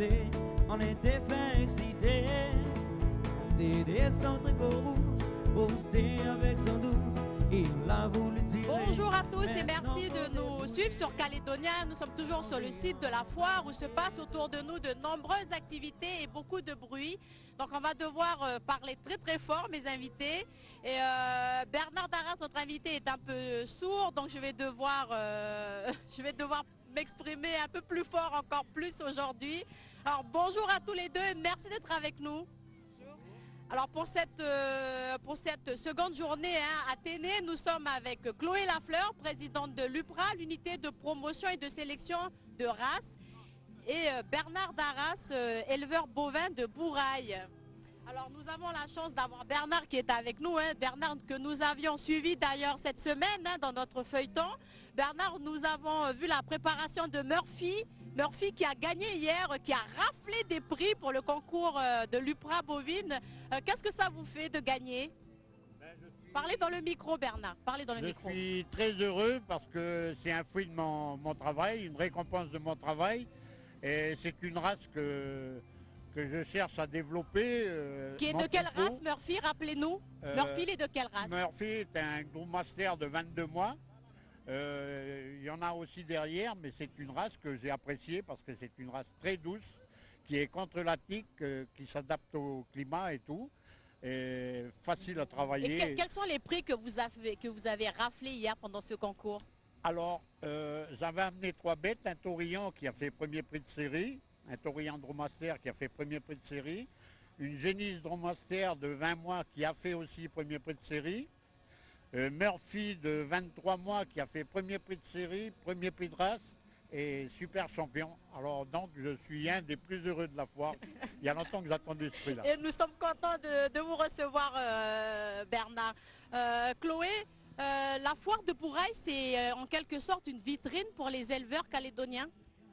brisé, on était fait exciter. Des centres rouges, postés avec son douce, il l'a voulu tirer. Bonjour à tous et merci de nous suivre sur Calédonia. Nous sommes toujours sur le site de la foire où se passent autour de nous de nombreuses activités et beaucoup de bruit. Donc on va devoir parler très très fort, mes invités. Et Bernard Darras, notre invité, est un peu sourd, donc je vais devoir m'exprimer un peu plus fort, encore plus aujourd'hui. Alors bonjour à tous les deux et merci d'être avec nous. Alors pour cette seconde journée à Téné, nous sommes avec Chloé Lafleur, présidente de l'UPRA, l'unité de promotion et de sélection de races, et Bernard Darras, éleveur bovin de Bourail. Alors nous avons la chance d'avoir Bernard qui est avec nous, Bernard que nous avions suivi d'ailleurs cette semaine dans notre feuilleton. Bernard, nous avons vu la préparation de Murphy qui a gagné hier, qui a raflé des prix pour le concours de l'UPRA bovine. Qu'est-ce que ça vous fait de gagner? Parlez dans le micro, Bernard. Parlez dans le micro. Je suis très heureux parce que c'est un fruit de mon travail, une récompense de mon travail. Et c'est une race que je cherche à développer. Qui est de quelle race, Murphy? Rappelez-nous. Murphy, il est de quelle race? Murphy est un gros master de 22 mois. Il y en a aussi derrière, mais c'est une race que j'ai appréciée parce que c'est une race très douce, qui est contre la tique, qui s'adapte au climat et tout, et facile à travailler. Et quels sont les prix que vous avez raflés hier pendant ce concours? Alors, j'avais amené 3 bêtes, un taurillon qui a fait premier prix de série, un taurillon dromadaire qui a fait premier prix de série, une génisse dromadaire de 20 mois qui a fait aussi premier prix de série, Murphy de 23 mois qui a fait premier prix de série, premier prix de race et super champion. Alors donc je suis un des plus heureux de la foire. Il y a longtemps que j'attendais ce prix-là. Et nous sommes contents de vous recevoir, Bernard. Chloé, la foire de Bourail, c'est en quelque sorte une vitrine pour les éleveurs calédoniens?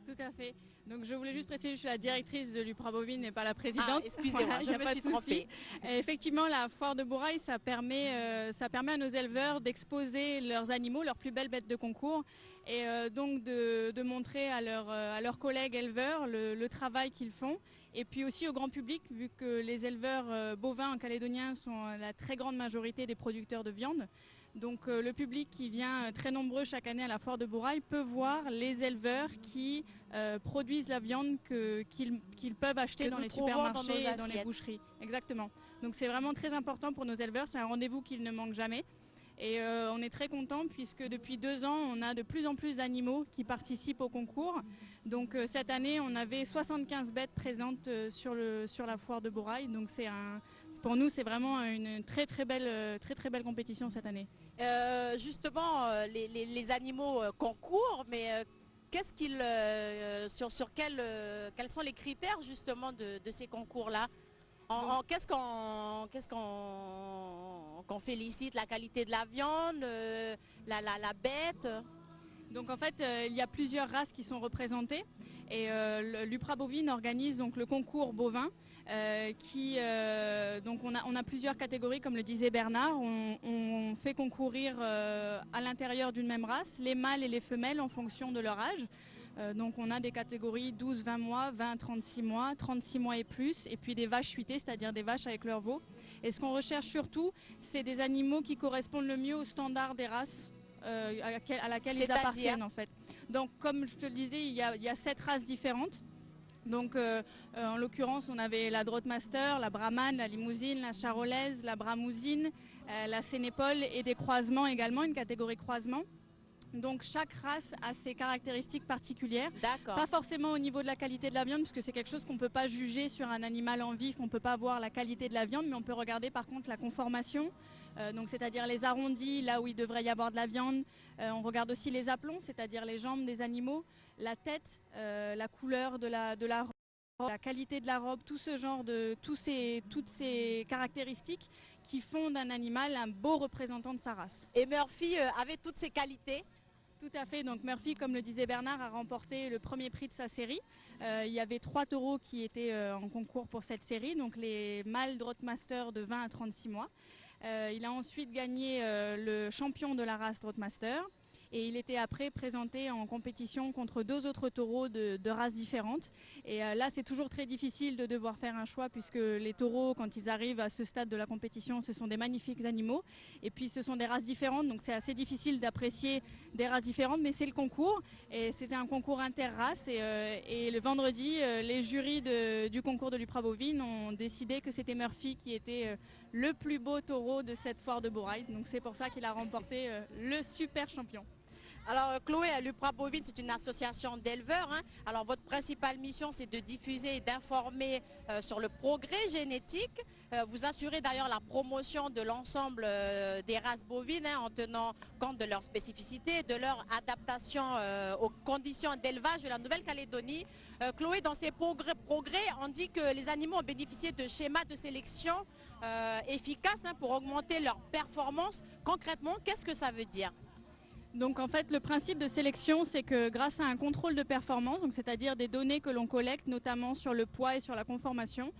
Tout à fait. Donc je voulais juste préciser, je suis la directrice de l'UPRA bovine et pas la présidente. Ah, excusez-moi, voilà, je me suis trompée. Et effectivement, la foire de Bourail, ça permet à nos éleveurs d'exposer leurs animaux, leurs plus belles bêtes de concours, et donc de montrer à leurs collègues éleveurs le travail qu'ils font. Et puis aussi au grand public, vu que les éleveurs bovins en calédonien sont la très grande majorité des producteurs de viande. Donc le public qui vient très nombreux chaque année à la foire de Bourail peut voir les éleveurs qui produisent la viande qu'ils peuvent acheter dans les supermarchés et dans les boucheries. Exactement. Donc c'est vraiment très important pour nos éleveurs, c'est un rendez-vous qu'ils ne manquent jamais. Et on est très contents puisque depuis 2 ans, on a de plus en plus d'animaux qui participent au concours. Donc cette année, on avait 75 bêtes présentes sur la foire de Bourail. Donc pour nous, c'est vraiment une très belle compétition cette année. Justement, les animaux concourent, mais qu'est-ce qu'ils, quels sont les critères justement de ces concours-là? Qu'est-ce qu'on félicite? La qualité de la viande, la bête? Donc en fait, il y a plusieurs races qui sont représentées et l'UPRA bovine organise donc le concours bovin donc on a plusieurs catégories comme le disait Bernard. On fait concourir à l'intérieur d'une même race les mâles et les femelles en fonction de leur âge. Donc on a des catégories 12-20 mois, 20-36 mois, 36 mois et plus, et puis des vaches fuitées, c'est-à-dire des vaches avec leurs veaux. Et ce qu'on recherche surtout, c'est des animaux qui correspondent le mieux aux standards des races à laquelle ils appartiennent en fait. Donc comme je te le disais, il y a 7 races différentes. Donc en l'occurrence, on avait la Drotmaster, la Brahman, la Limousine, la Charolaise, la Bramousine, la Sénépole et des croisements également, une catégorie croisement. Donc chaque race a ses caractéristiques particulières, pas forcément au niveau de la qualité de la viande, parce que c'est quelque chose qu'on ne peut pas juger sur un animal en vif, on ne peut pas voir la qualité de la viande, mais on peut regarder par contre la conformation, donc c'est-à-dire les arrondis, là où il devrait y avoir de la viande. On regarde aussi les aplombs, c'est-à-dire les jambes des animaux, la tête, la couleur de la robe, la qualité de la robe, tout ce genre toutes ces caractéristiques qui font d'un animal un beau représentant de sa race. Et Murphy avait toutes ces qualités? Tout à fait, donc Murphy, comme le disait Bernard, a remporté le premier prix de sa série. Il y avait 3 taureaux qui étaient en concours pour cette série, donc les mâles Drotmaster de 20 à 36 mois. Il a ensuite gagné le champion de la race Drotmaster. et il était après présenté en compétition contre 2 autres taureaux de races différentes. Et là, c'est toujours très difficile de devoir faire un choix puisque les taureaux, quand ils arrivent à ce stade de la compétition, ce sont des magnifiques animaux. Et puis, ce sont des races différentes, donc c'est assez difficile d'apprécier des races différentes, mais c'est le concours. Et c'était un concours interraces. Et le vendredi, les jurys du concours de l'Upra bovine ont décidé que c'était Murphy qui était le plus beau taureau de cette foire de Bourg-Ride. Donc c'est pour ça qu'il a remporté le super champion. Alors Chloé, l'Upra bovine, c'est une association d'éleveurs. Hein. Alors votre principale mission, c'est de diffuser et d'informer sur le progrès génétique. Vous assurez d'ailleurs la promotion de l'ensemble des races bovines hein, en tenant compte de leurs spécificités, de leur adaptation aux conditions d'élevage de la Nouvelle-Calédonie. Chloé, dans ces progrès, on dit que les animaux ont bénéficié de schémas de sélection efficaces hein, pour augmenter leur performance. Concrètement, qu'est-ce que ça veut dire ? Donc en fait, le principe de sélection, c'est que grâce à un contrôle de performance, c'est-à-dire des données que l'on collecte, notamment sur le poids et sur la conformation,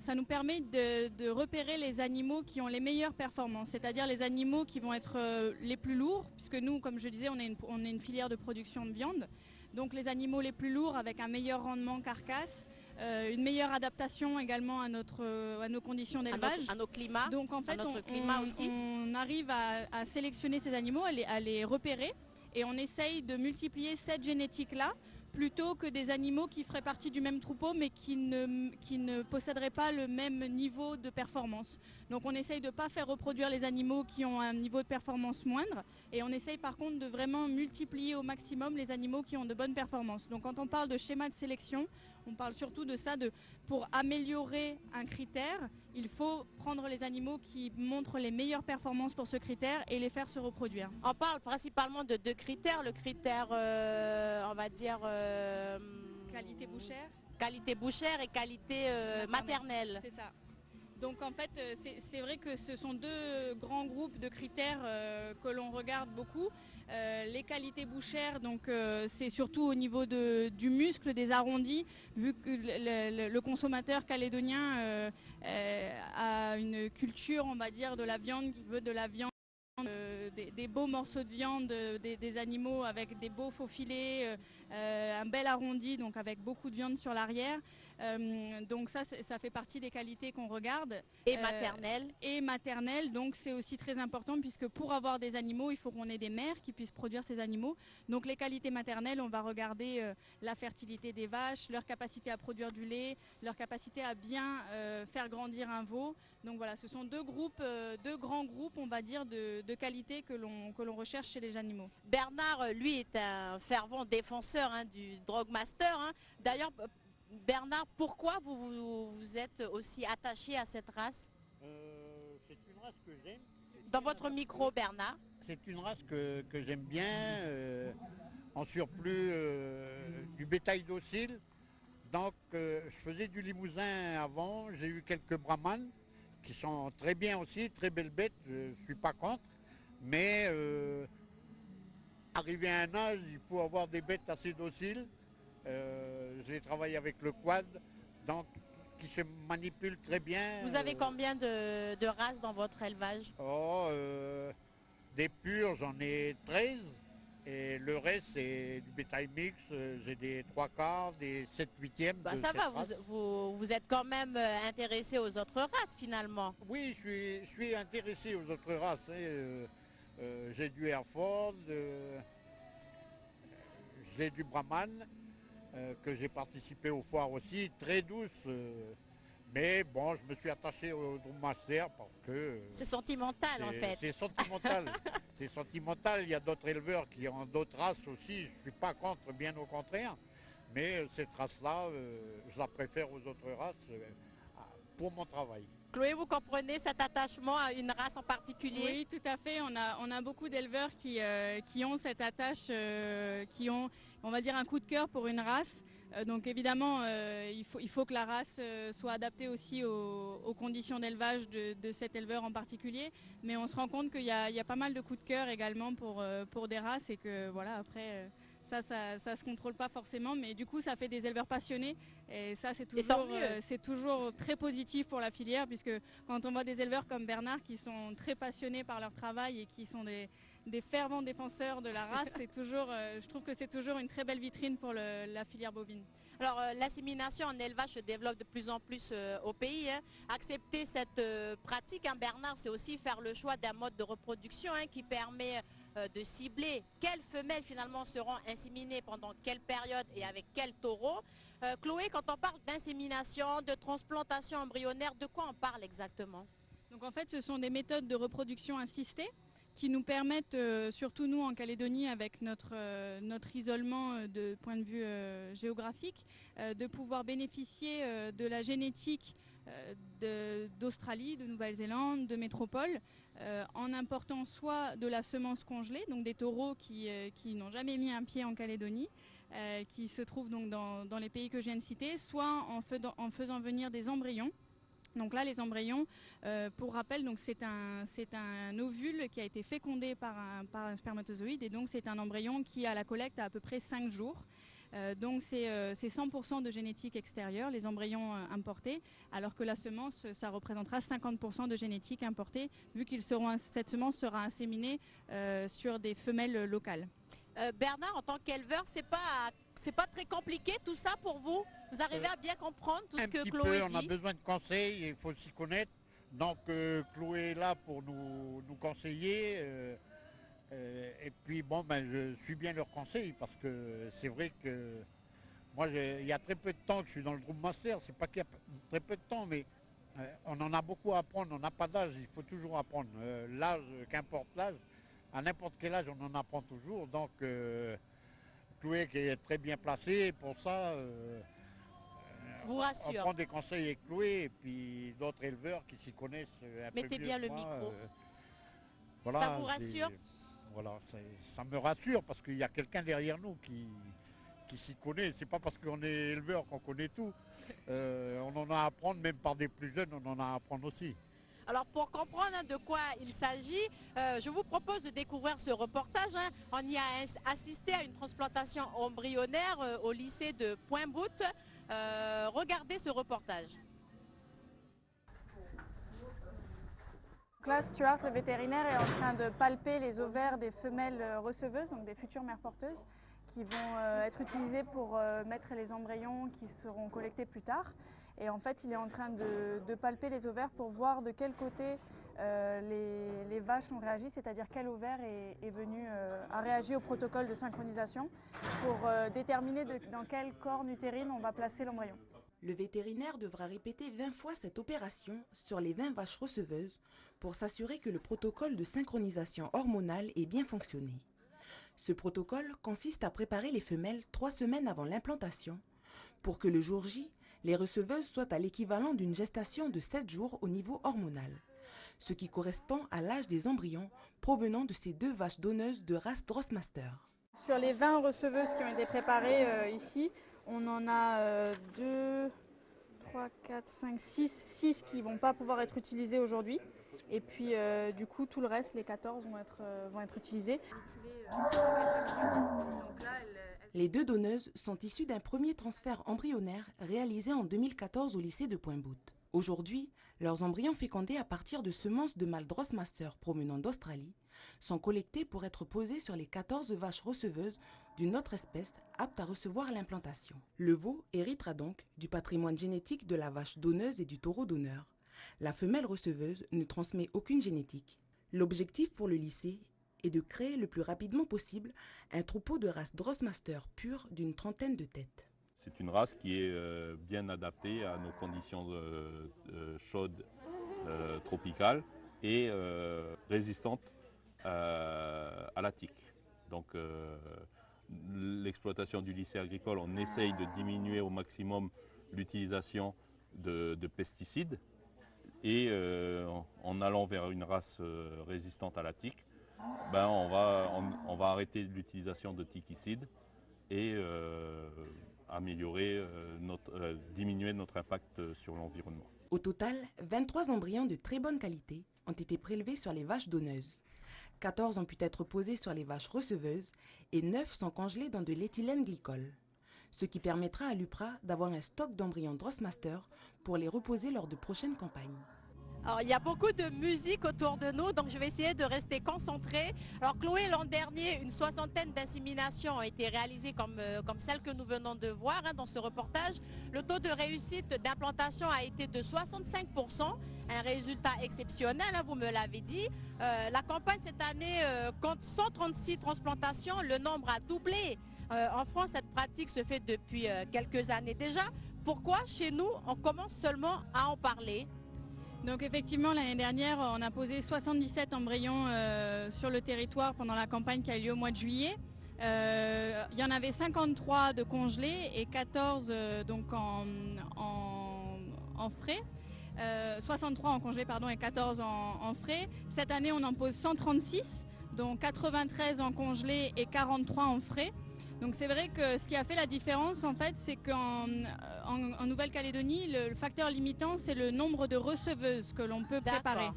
ça nous permet de repérer les animaux qui ont les meilleures performances, c'est-à-dire les animaux qui vont être les plus lourds, puisque nous, comme je disais, on est une filière de production de viande. Donc les animaux les plus lourds avec un meilleur rendement carcasse, une meilleure adaptation également à nos conditions d'élevage. À nos climats. Donc en fait, on arrive à sélectionner ces animaux, à les repérer et on essaye de multiplier cette génétique-là plutôt que des animaux qui feraient partie du même troupeau mais qui ne posséderaient pas le même niveau de performance. Donc on essaye de ne pas faire reproduire les animaux qui ont un niveau de performance moindre et on essaye par contre de vraiment multiplier au maximum les animaux qui ont de bonnes performances. Donc quand on parle de schéma de sélection, on parle surtout de ça, pour améliorer un critère, il faut prendre les animaux qui montrent les meilleures performances pour ce critère et les faire se reproduire. On parle principalement de 2 critères, le critère, on va dire... qualité bouchère. Qualité bouchère et qualité maternelle. C'est ça. Donc en fait, c'est vrai que ce sont 2 grands groupes de critères que l'on regarde beaucoup. Les qualités bouchères, donc c'est surtout au niveau du muscle, des arrondis, vu que le consommateur calédonien a une culture, on va dire, de la viande, qui veut de la viande, des beaux morceaux de viande, des animaux avec des beaux faux filets, un bel arrondi, donc avec beaucoup de viande sur l'arrière. Donc ça fait partie des qualités qu'on regarde. Et maternelle. Et maternelle, donc c'est aussi très important puisque pour avoir des animaux, il faut qu'on ait des mères qui puissent produire ces animaux. Donc les qualités maternelles, on va regarder la fertilité des vaches, leur capacité à produire du lait, leur capacité à bien faire grandir un veau. Donc voilà, ce sont 2 grands groupes, on va dire, de qualité que l'on recherche chez les animaux. Bernard, lui, est un fervent défenseur hein, du Drog Master. Hein. D'ailleurs, Bernard, pourquoi vous êtes aussi attaché à cette race? C'est une race que j'aime. Dans votre micro, Bernard. C'est une race que j'aime bien, en surplus du bétail docile. Donc je faisais du limousin avant, j'ai eu quelques brahmanes qui sont très bien aussi, très belles bêtes, je ne suis pas contre. Mais arrivé à un âge, il faut avoir des bêtes assez dociles. J'ai travaillé avec le quad, donc qui se manipule très bien. Vous avez combien de races dans votre élevage? Des purs, j'en ai 13. Et le reste, c'est du bétail mix. J'ai des 3/4, des 7/8e. Bah, ça va, vous êtes quand même intéressé aux autres races finalement. Oui, je suis intéressé aux autres races. Hein. J'ai du Hereford, j'ai du Brahman, que j'ai participé aux foires aussi, très douce. Mais bon, je me suis attaché au Drommaster parce que... c'est sentimental en fait. C'est sentimental. C'est sentimental. Il y a d'autres éleveurs qui ont d'autres races aussi. Je ne suis pas contre, bien au contraire. Mais cette race-là, je la préfère aux autres races pour mon travail. Chloé, vous comprenez cet attachement à une race en particulier? Oui, tout à fait. On a beaucoup d'éleveurs qui ont cette attache, qui ont, on va dire, un coup de cœur pour une race. Donc évidemment, il faut que la race soit adaptée aussi aux conditions d'élevage de cet éleveur en particulier. Mais on se rend compte qu'il y a pas mal de coups de cœur également pour des races et que voilà, après, Ça se contrôle pas forcément, mais du coup, ça fait des éleveurs passionnés. Et ça, c'est tant mieux. toujours très positif pour la filière, puisque quand on voit des éleveurs comme Bernard qui sont très passionnés par leur travail et qui sont des fervents défenseurs de la race, je trouve que c'est toujours une très belle vitrine pour la filière bovine. Alors, l'insémination en élevage se développe de plus en plus au pays. Hein. Accepter cette pratique, hein, Bernard, c'est aussi faire le choix d'un mode de reproduction hein, qui permet de cibler quelles femelles finalement seront inséminées pendant quelle période et avec quel taureau. Chloé, quand on parle d'insémination, de transplantation embryonnaire, de quoi on parle exactement? Donc en fait, ce sont des méthodes de reproduction assistée qui nous permettent, surtout nous en Calédonie, avec notre isolement de point de vue géographique, de pouvoir bénéficier de la génétique d'Australie, de Nouvelle-Zélande, de métropole, en important soit de la semence congelée, donc des taureaux qui n'ont jamais mis un pied en Calédonie, qui se trouvent donc dans les pays que je viens de citer, soit en faisant venir des embryons. Donc là, les embryons, pour rappel, c'est un ovule qui a été fécondé par un spermatozoïde, et donc c'est un embryon qui à la collecte à peu près 5 jours. Donc c'est 100% de génétique extérieure, les embryons importés, alors que la semence, ça représentera 50% de génétique importée, vu que cette semence sera inséminée sur des femelles locales. Bernard, en tant qu'éleveur, c'est pas très compliqué tout ça pour vous? Vous arrivez à bien comprendre tout ce que Chloé dit? On a besoin de conseils, il faut s'y connaître. Donc Chloé est là pour nous conseiller. Et puis bon, je suis bien leurs conseils parce que c'est vrai que moi, il y a très peu de temps que je suis dans le groupe master. C'est pas qu'il y a très peu de temps, mais on en a beaucoup à apprendre. On n'a pas d'âge, il faut toujours apprendre. L'âge, qu'importe l'âge, à n'importe quel âge, on en apprend toujours. Donc Chloé qui est très bien placée pour ça. Vous rassure. On prend des conseils avec Chloé et puis d'autres éleveurs qui s'y connaissent un peu mieux. Mettez bien le micro. Voilà, ça vous rassure? Voilà, ça me rassure parce qu'il y a quelqu'un derrière nous qui s'y connaît. C'est pas parce qu'on est éleveur qu'on connaît tout. On en a à apprendre, même par des plus jeunes, on en a à apprendre aussi. Alors pour comprendre de quoi il s'agit, je vous propose de découvrir ce reportage. Hein. On y a assisté à une transplantation embryonnaire au lycée de Pointe-Boute. Regardez ce reportage. Donc là, Stuart, le vétérinaire, est en train de palper les ovaires des femelles receveuses, donc des futures mères porteuses, qui vont être utilisées pour mettre les embryons qui seront collectés plus tard. Et en fait, il est en train de palper les ovaires pour voir de quel côté les vaches ont réagi, c'est-à-dire quel ovaire a réagi au protocole de synchronisation pour déterminer dans quelle corne utérine on va placer l'embryon. Le vétérinaire devra répéter 20 fois cette opération sur les 20 vaches receveuses pour s'assurer que le protocole de synchronisation hormonale ait bien fonctionné. Ce protocole consiste à préparer les femelles 3 semaines avant l'implantation pour que le jour J, les receveuses soient à l'équivalent d'une gestation de 7 jours au niveau hormonal, ce qui correspond à l'âge des embryons provenant de ces 2 vaches donneuses de race Drossmaster. Sur les 20 receveuses qui ont été préparées ici, on en a 2, 3, 4, 5, 6 qui ne vont pas pouvoir être utilisées aujourd'hui. Et puis du coup, tout le reste, les 14 vont être utilisés. Les 2 donneuses sont issues d'un premier transfert embryonnaire réalisé en 2014 au lycée de Pointe-Boute. Aujourd'hui, leurs embryons fécondés à partir de semences de mâles Drossmaster provenant d'Australie sont collectés pour être posés sur les 14 vaches receveuses d'une autre espèce apte à recevoir l'implantation. Le veau héritera donc du patrimoine génétique de la vache donneuse et du taureau donneur. La femelle receveuse ne transmet aucune génétique. L'objectif pour le lycée est de créer le plus rapidement possible un troupeau de race Drossmaster pure d'une 30aine de têtes. C'est une race qui est bien adaptée à nos conditions chaudes tropicales et résistante à la tique. Donc l'exploitation du lycée agricole, on essaye de diminuer au maximum l'utilisation de pesticides et en allant vers une race résistante à la tique, on va arrêter l'utilisation de tiquicides et diminuer notre impact sur l'environnement. Au total, 23 embryons de très bonne qualité ont été prélevés sur les vaches donneuses. 14 ont pu être posés sur les vaches receveuses et 9 sont congelés dans de l'éthylène glycol, ce qui permettra à l'UPRA d'avoir un stock d'embryons Drossmaster pour les reposer lors de prochaines campagnes. Alors, il y a beaucoup de musique autour de nous, donc je vais essayer de rester concentrée. Alors Chloé, l'an dernier, une 60aine d'inséminations ont été réalisées comme celle que nous venons de voir dans ce reportage. Le taux de réussite d'implantation a été de 65%, un résultat exceptionnel, vous me l'avez dit. La campagne cette année compte 136 transplantations, le nombre a doublé. En France, cette pratique se fait depuis quelques années déjà. Pourquoi chez nous, on commence seulement à en parler ? Donc effectivement, l'année dernière, on a posé 77 embryons sur le territoire pendant la campagne qui a eu lieu au mois de juillet. Il y en avait 53 de congelés et 14 donc en frais. 63 en congelé pardon, et 14 en frais. Cette année, on en pose 136, dont 93 en congelé et 43 en frais. Donc c'est vrai que ce qui a fait la différence, en fait, c'est qu'en Nouvelle-Calédonie, le facteur limitant, c'est le nombre de receveuses que l'on peut préparer.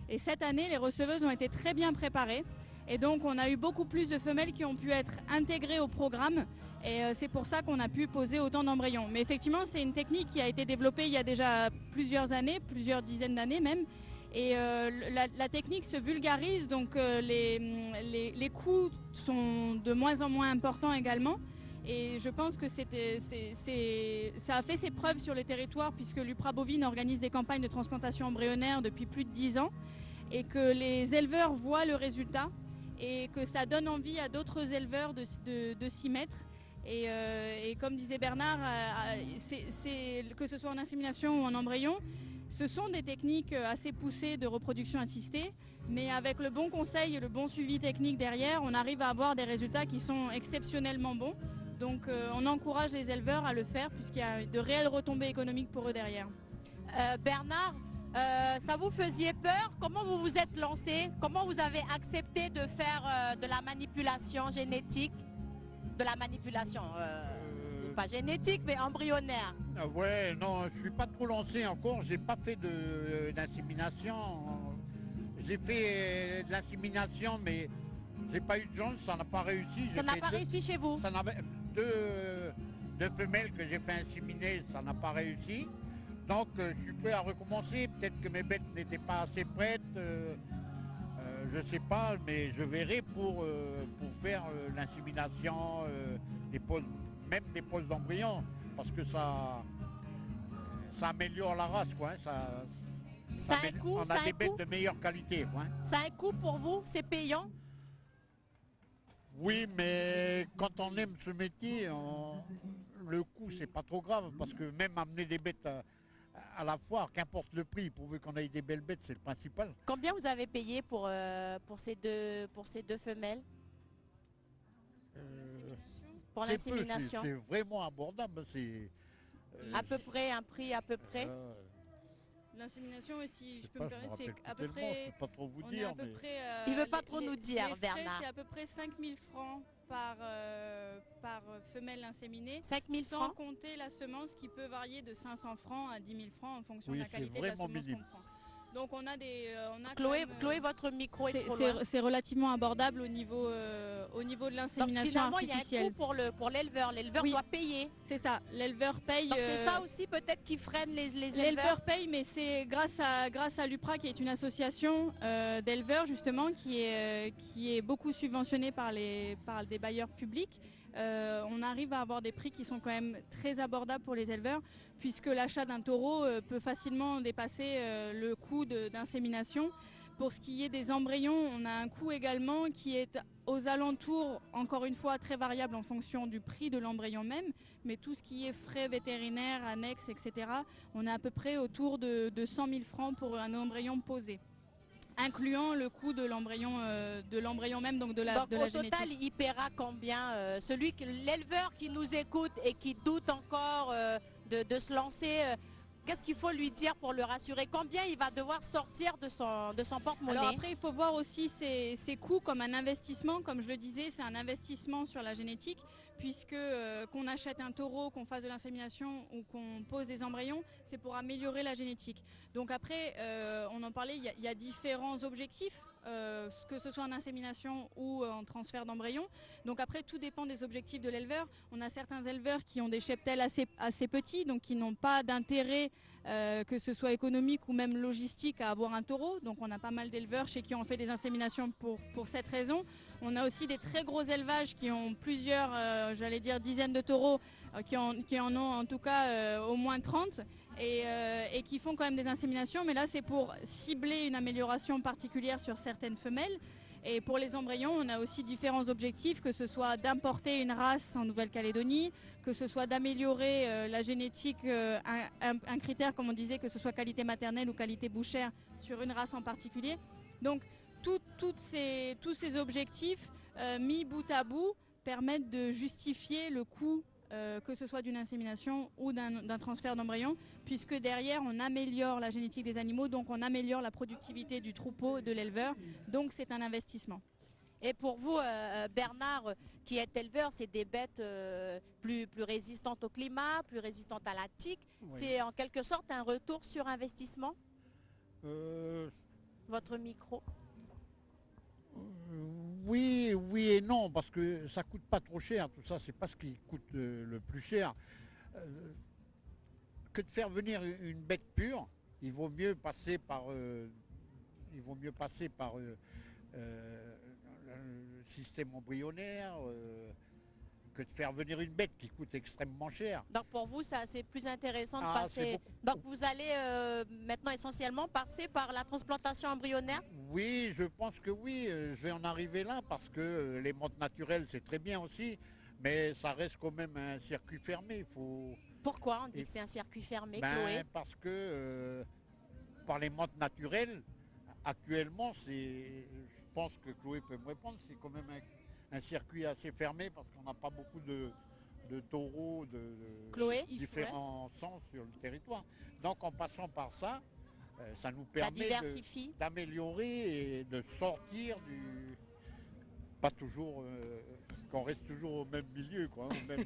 Et cette année, les receveuses ont été très bien préparées. Et donc, on a eu beaucoup plus de femelles qui ont pu être intégrées au programme. Et c'est pour ça qu'on a pu poser autant d'embryons. Mais effectivement, c'est une technique qui a été développée il y a déjà plusieurs années, plusieurs dizaines d'années même. Et la technique se vulgarise, donc les coûts sont de moins en moins importants également. Et je pense que ça a fait ses preuves sur le territoire, puisque l'UPRA bovine organise des campagnes de transplantation embryonnaire depuis plus de 10 ans, et que les éleveurs voient le résultat, et que ça donne envie à d'autres éleveurs de s'y mettre. Et comme disait Bernard, que ce soit en insémination ou en embryon, ce sont des techniques assez poussées de reproduction assistée, mais avec le bon conseil et le bon suivi technique derrière, on arrive à avoir des résultats qui sont exceptionnellement bons. Donc on encourage les éleveurs à le faire, puisqu'il y a de réelles retombées économiques pour eux derrière. Bernard, ça vous faisait peur? Comment vous vous êtes lancé? Comment vous avez accepté de faire de la manipulation génétique? De la manipulation pas génétique, mais embryonnaire. Ouais, non, je suis pas trop lancé encore. J'ai pas fait d'insémination. J'ai fait de l'insémination, mais j'ai pas eu de chance. Ça n'a pas réussi. Ça n'a pas réussi chez vous? Ça n'avait deux femelles que j'ai fait inséminer, ça n'a pas réussi. Donc, je suis prêt à recommencer. Peut-être que mes bêtes n'étaient pas assez prêtes. Je sais pas, mais je verrai pour faire l'insémination, même des poses d'embryons, parce que ça améliore la race, quoi. On a des bêtes de meilleure qualité, quoi. Ça a un coût pour vous? C'est payant? Oui, mais quand on aime ce métier, le coût, c'est pas trop grave, parce que même amener des bêtes à la foire, qu'importe le prix, pourvu qu'on ait des belles bêtes, c'est le principal. Combien vous avez payé pour ces deux femelles? Pour l'insémination? C'est vraiment abordable. C'est à peu près, un prix à peu près? L'insémination aussi, je peux me permettre, c'est à peu près... Je peux pas trop vous dire. Il veut pas trop nous dire, Bernard. C'est à peu près 5 000 francs par femelle inséminée. 5 000 sans francs? compter la semence qui peut varier de 500 francs à 10 000 francs en fonction de la qualité de la semence qu'on prend. Donc on a des... Chloé, votre micro est trop loin. C'est relativement abordable au niveau de l'insémination artificielle. Donc finalement, il y a un coût pour l'éleveur. L'éleveur doit payer. C'est ça, l'éleveur paye. Donc c'est ça aussi peut-être qui freine les éleveurs. L'éleveur paye, mais c'est grâce à l'UPRA, qui est une association d'éleveurs justement, qui est beaucoup subventionnée par des bailleurs publics. On arrive à avoir des prix qui sont quand même très abordables pour les éleveurs, puisque l'achat d'un taureau peut facilement dépasser le coût d'insémination. Pour ce qui est des embryons, on a un coût également qui est aux alentours, encore une fois, très variable en fonction du prix de l'embryon même, mais tout ce qui est frais vétérinaires, annexes, etc., on est à peu près autour de 100 000 francs pour un embryon posé, incluant le coût de l'embryon même, donc de la génétique. Au total, il paiera combien l'éleveur qui nous écoute et qui doute encore de se lancer, qu'est-ce qu'il faut lui dire pour le rassurer? Combien il va devoir sortir de son porte-monnaie? Alors après, il faut voir aussi ses coûts comme un investissement. Comme je le disais, c'est un investissement sur la génétique, puisque qu'on achète un taureau, qu'on fasse de l'insémination ou qu'on pose des embryons, c'est pour améliorer la génétique. Donc après, on en parlait, il y a différents objectifs, que ce soit en insémination ou en transfert d'embryons. Donc après, tout dépend des objectifs de l'éleveur. On a certains éleveurs qui ont des cheptels assez petits, donc qui n'ont pas d'intérêt, que ce soit économique ou même logistique, à avoir un taureau. Donc on a pas mal d'éleveurs chez qui on fait des inséminations pour cette raison. On a aussi des très gros élevages qui ont plusieurs, j'allais dire dizaines de taureaux, qui en ont en tout cas au moins 30 et qui font quand même des inséminations. Mais là, c'est pour cibler une amélioration particulière sur certaines femelles. Et pour les embryons, on a aussi différents objectifs, que ce soit d'importer une race en Nouvelle-Calédonie, que ce soit d'améliorer la génétique, un critère, comme on disait, que ce soit qualité maternelle ou qualité bouchère sur une race en particulier. Donc, tous ces objectifs mis bout à bout permettent de justifier le coût, que ce soit d'une insémination ou d'un transfert d'embryon, puisque derrière on améliore la génétique des animaux, donc on améliore la productivité du troupeau, de l'éleveur, donc c'est un investissement. Et pour vous, Bernard, qui est éleveur, c'est des bêtes plus résistantes au climat, plus résistantes à la tique. Oui. C'est en quelque sorte un retour sur investissement, votre micro? Oui, oui et non, parce que ça coûte pas trop cher. Tout ça, c'est pas ce qui coûte le plus cher. Que de faire venir une bête pure, il vaut mieux passer par, le système embryonnaire que de faire venir une bête qui coûte extrêmement cher. Donc pour vous, ça c'est plus intéressant de Ah, passer. Donc vous allez maintenant essentiellement passer par la transplantation embryonnaire? Oui, je pense que oui, je vais en arriver là parce que les montes naturelles c'est très bien aussi, mais ça reste quand même un circuit fermé. Il faut... Pourquoi on dit que c'est un circuit fermé, Ben, Chloé? parce que par les montes naturelles, actuellement, je pense que Chloé peut me répondre, c'est quand même un circuit assez fermé parce qu'on n'a pas beaucoup de taureaux de Chloé, différents sens sur le territoire. Donc en passant par ça, ça nous ça permet diversifie. d'améliorer et de sortir du... Pas toujours... qu'on reste toujours au même milieu, quoi. Au même,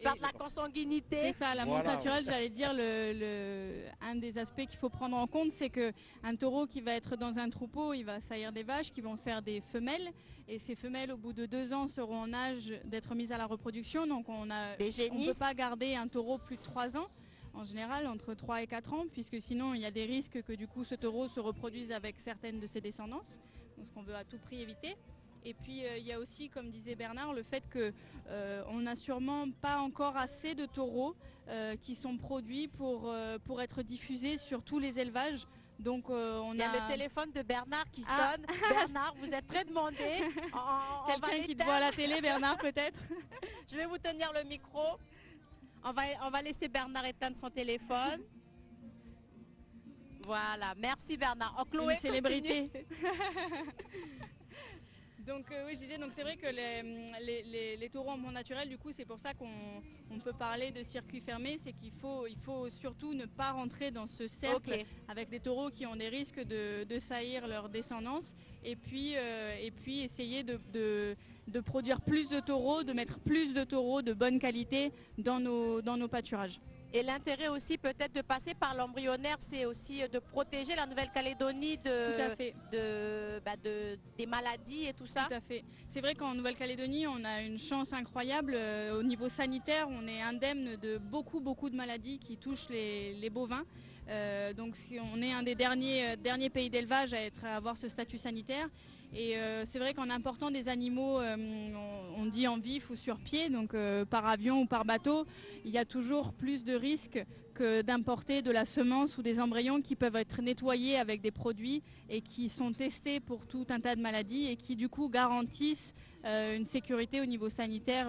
Faire de la consanguinité. C'est ça, la monte Voilà, naturelle, j'allais dire, un des aspects qu'il faut prendre en compte, c'est qu'un taureau qui va être dans un troupeau, il va saillir des vaches qui vont faire des femelles. Et ces femelles, au bout de 2 ans, seront en âge d'être mises à la reproduction. Donc on ne peut pas garder un taureau plus de 3 ans. En général, entre 3 et 4 ans, puisque sinon, il y a des risques que du coup, ce taureau se reproduise avec certaines de ses descendances. Donc, ce qu'on veut à tout prix éviter. Et puis il y a aussi, comme disait Bernard, le fait qu'on n'a sûrement pas encore assez de taureaux qui sont produits pour être diffusés sur tous les élevages. Donc, il y a le téléphone de Bernard qui sonne. Bernard, vous êtes très demandé. Quelqu'un qui te voit à la télé, Bernard, peut-être? Je vais vous tenir le micro. On va laisser Bernard éteindre son téléphone. Voilà, merci Bernard. Oh, Chloé, une célébrité. Donc oui, je disais, donc c'est vrai que les taureaux en monde naturel, du coup, c'est pour ça qu'on peut parler de circuit fermé, c'est qu'il faut surtout ne pas rentrer dans ce cercle avec des taureaux qui ont des risques de saillir leur descendance, et puis essayer de produire plus de taureaux, de mettre plus de taureaux de bonne qualité dans nos pâturages. Et l'intérêt aussi peut-être de passer par l'embryonnaire, c'est aussi de protéger la Nouvelle-Calédonie des maladies et tout ça. Tout à fait. C'est vrai qu'en Nouvelle-Calédonie, on a une chance incroyable. Au niveau sanitaire, on est indemne de beaucoup de maladies qui touchent les bovins. Donc on est un des derniers pays d'élevage à avoir ce statut sanitaire. Et c'est vrai qu'en important des animaux, on dit en vif ou sur pied, donc par avion ou par bateau, il y a toujours plus de risques que d'importer de la semence ou des embryons qui peuvent être nettoyés avec des produits et qui sont testés pour tout un tas de maladies et qui du coup garantissent une sécurité au niveau sanitaire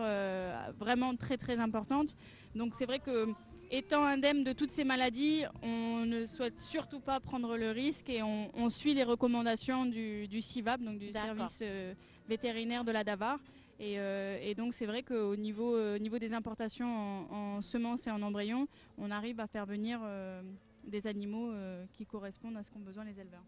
vraiment très importante. Donc c'est vrai que étant indemne de toutes ces maladies, on ne souhaite surtout pas prendre le risque et on suit les recommandations du CIVAP, donc du service vétérinaire de la Davare. Et donc c'est vrai qu'au niveau des importations en semences et en embryons, on arrive à faire venir des animaux qui correspondent à ce qu'ont besoin les éleveurs.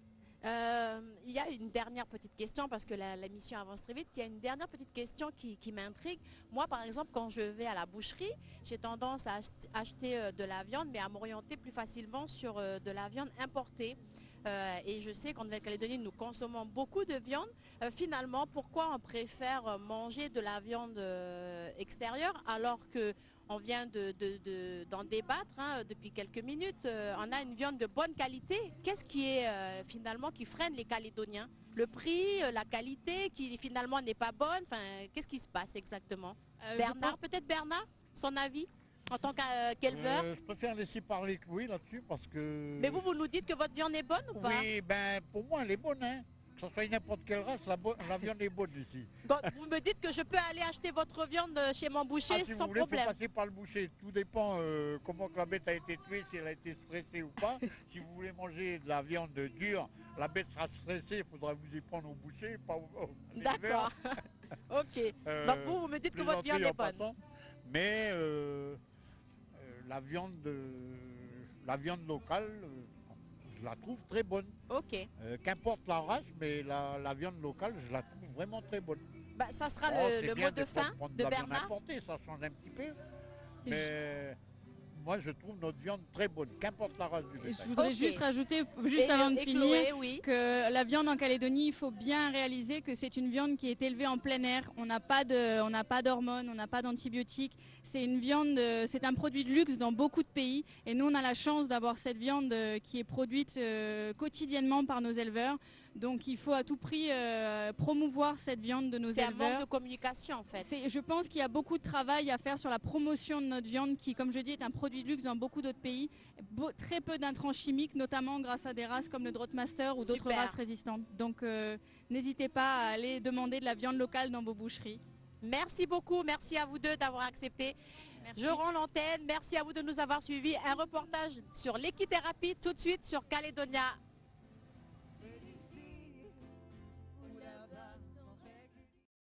Il y a une dernière petite question, parce que l'émission avance très vite. Il y a une dernière petite question qui m'intrigue. Moi, par exemple, quand je vais à la boucherie, j'ai tendance à acheter de la viande, mais à m'orienter plus facilement sur de la viande importée. Et je sais qu'en Nouvelle-Calédonie, nous consommons beaucoup de viande. Finalement, pourquoi on préfère manger de la viande extérieure alors que on vient d'en débattre depuis quelques minutes. On a une viande de bonne qualité. Qu'est-ce qui est finalement qui freine les Calédoniens? Le prix, la qualité qui finalement n'est pas bonne. Enfin, qu'est-ce qui se passe exactement? Bernard, peut-être Bernard, son avis en tant qu'éleveur? Je préfère laisser parler Chloé là-dessus parce que... Mais vous nous dites que votre viande est bonne ou pas? Oui, ben pour moi elle est bonne. Hein. Que ce soit n'importe quelle race, la viande est bonne ici. Donc, vous me dites que je peux aller acheter votre viande chez mon boucher Si sans vous voulez, problème. il faut passer par le boucher. Tout dépend comment que la bête a été tuée, si elle a été stressée ou pas. Si vous voulez manger de la viande dure, la bête sera stressée, il faudra vous y prendre au boucher, pas au D'accord. Ok. Donc vous me dites que votre viande est bonne. Passant. Mais la viande locale, je la trouve très bonne. Ok. Qu'importe la race, mais la viande locale, je la trouve vraiment très bonne. Bah, ça sera C'est le bien mot de des fois fin prendre de la viande Bernard. importée, ça change un petit peu. Mais moi, je trouve notre viande très bonne, qu'importe la race du bétail. Je voudrais Ok. juste rajouter, juste avant de finir, Chloé, oui. que la viande en Calédonie, il faut bien réaliser que c'est une viande qui est élevée en plein air. On n'a pas d'hormones, on n'a pas d'antibiotiques. C'est une viande, c'est un produit de luxe dans beaucoup de pays. Et nous, on a la chance d'avoir cette viande qui est produite quotidiennement par nos éleveurs. Donc il faut à tout prix promouvoir cette viande de nos C'est un éleveurs. manque de communication en fait. Je pense qu'il y a beaucoup de travail à faire sur la promotion de notre viande qui, comme je dis, est un produit de luxe dans beaucoup d'autres pays. Très peu d'intrants chimiques, notamment grâce à des races comme le Drottmaster ou d'autres Super. races résistantes. Donc n'hésitez pas à aller demander de la viande locale dans vos boucheries. Merci beaucoup, merci à vous deux d'avoir accepté. Merci. Je rends l'antenne, merci à vous de nous avoir suivis. Un reportage sur l'équithérapie tout de suite sur Calédonia